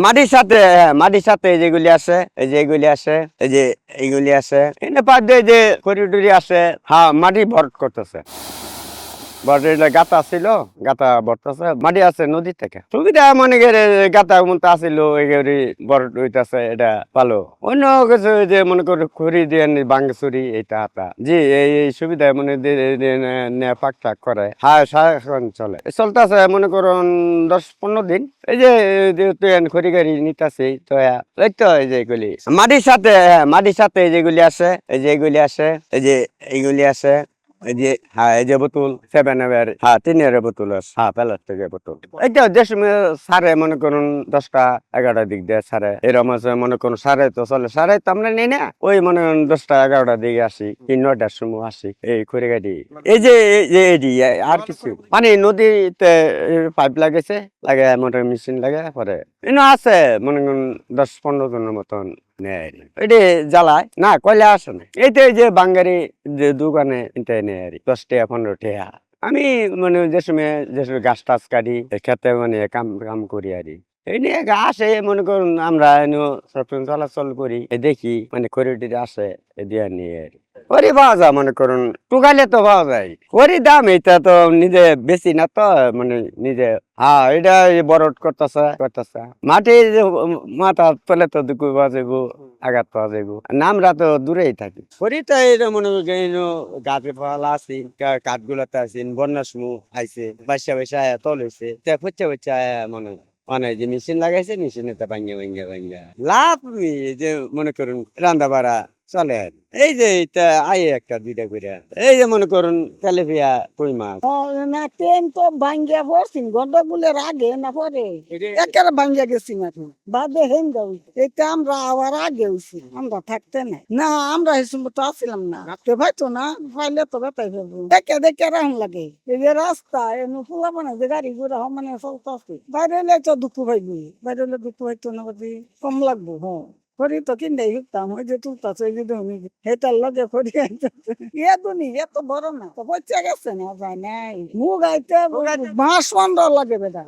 মাটির সাথে যেগুলি আছে, এই যে এগুলি আছে, এই যে এইগুলি আছে, এনে পার দিয়ে যে করিডোরি আছে, হ্যাঁ মাটি ভর করতেছে। গাতা ছিল, গাতা ভরতেছে, মাটি আছে নদী থেকে। সুবিধা মনে করে গাতা মতো আসিল, বর হইতেছে, এটা ভালো। অন্য কিছু যে মনে করে খড়ি দিয়ে বাঙ্গচুরি এইটা হাতা জি এই সুবিধা মনে পাক টাক করে, হ্যাঁ সারাক্ষণ চলে, চলতেছে মনে করুন 10-15 দিন। এই যে খড়ি গাড়ি নিতেছি তো এই তো এই যে এগুলি মাটির সাথে যেগুলি আছে, এই যে এগুলি আছে, এই যে এইগুলি আছে, এই যে হ্যাঁ এই যে বোতল 7 হ্যাঁ 3 বোতল আছে, হ্যাঁ প্লাস্টিকের বোতল। এইটা যে সময় সারে মনে করুন 10টা-11টার দিক দিয়ে সারে, এরকম আছে মনে করুন সারে তো চলে, সারে তো আমরা নেই না, ওই মনে করুন 10টা-11টার দিকে আসি, 9টার সময় আসি এই খড়ি গাড়ি। এই যে এডি আর কিছু মানে নদীতে পাইপ লাগাইছে, লাগে মোটর মেশিন লাগে পরে এনে আছে মনে করুন 10-15 জনের মতন নেয়। এটি জ্বালায় না, কয়লা আসে না। এইটা এই যে বাঙ্গারি যে দোকানে নেয় আর 10-15 টাকা। আমি মানে যে সময় গাছ টাছ কাটি খেতে মানে কাম করি আর এই নিয়ে আসে মনে করুন আমরা সবসময় চলাচল করি, দেখি মানে খরিদির আসে দিয়ে নিয়ে আর ওরই পাওয়া যায় মনে করুন, টুকাইলে তো পাওয়া যায়। ওরই দাম এটা তো নিজে বেশি না তো মানে নিজে হ্যাঁ এটা বরট করতেছে মাটি মাথা পেলে তো দুঃখ পাওয়া যাবো, আঘাত পাওয়া যাবো, আমরা তো দূরেই থাকি। করি তো এটা মনে করি গাছে পালা আছি, কাঠগুলাতে আছি, বন্যার সময় আইসে বাইসা তল হয়েছে ফুচা মনে মানে যে মেশিন লাগাইছে, মেশিনে ভাঙ্গা লাভ যে মনে করুন রান্না বাড়া চলে। এই যে এটা আয়ে একটা দুইটা করে, এই যে মনে করুন তেলেপিয়া কই মাছ না ট্রেন তো ভাঙ্গিয়া পড়ছি গন্ডগোলের আগে না পরে একেবারে ভাঙ্গিয়া গেছি মাঠে বাদে হেন যাও। এটা আমরা আবার আগে হইছি, আমরা থাকতে নাই না, আমরা এই সময় তো আসছিলাম না, ভাই তো না ফাইলে তো বেতাই ফেলবো দেখে দেখে রাখুন লাগে। এই যে রাস্তা এনে ফুলা বানা যে গাড়ি ঘোড়া মানে চলতে আসছে, বাইরে হলে তো দুঃখ পাইবি, বাইরে হলে দুঃখ পাইতো না কম লাগবো। হ্যাঁ খড়ি তো কিনে হিকতাম, ওই যে তুলতাছে ওই যে তুমি হেটার লগে খড়ি আনতেছে দুনি এত বড় না তো বচ্চা গেছে না যায় নাই মুখ আইতে 10-15 লাগে বেটা।